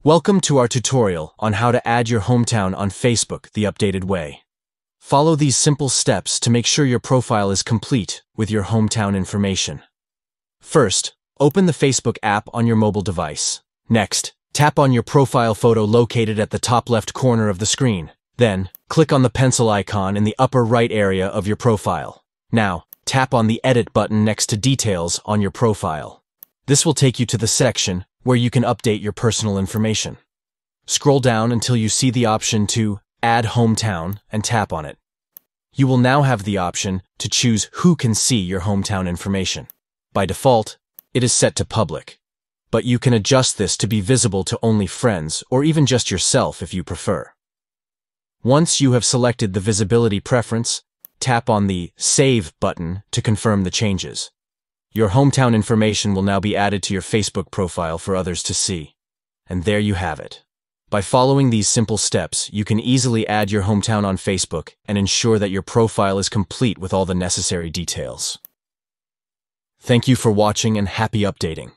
Welcome to our tutorial on how to add your hometown on Facebook the updated way. Follow these simple steps to make sure your profile is complete with your hometown information. First, open the Facebook app on your mobile device. Next, tap on your profile photo located at the top left corner of the screen. Then, click on the pencil icon in the upper right area of your profile. Now, tap on the Edit button next to Details on your profile. This will take you to the section where you can update your personal information. Scroll down until you see the option to Add Hometown and tap on it. You will now have the option to choose who can see your hometown information. By default, it is set to public, but you can adjust this to be visible to only friends or even just yourself if you prefer. Once you have selected the visibility preference, tap on the Save button to confirm the changes. Your hometown information will now be added to your Facebook profile for others to see. And there you have it. By following these simple steps, you can easily add your hometown on Facebook and ensure that your profile is complete with all the necessary details. Thank you for watching and happy updating.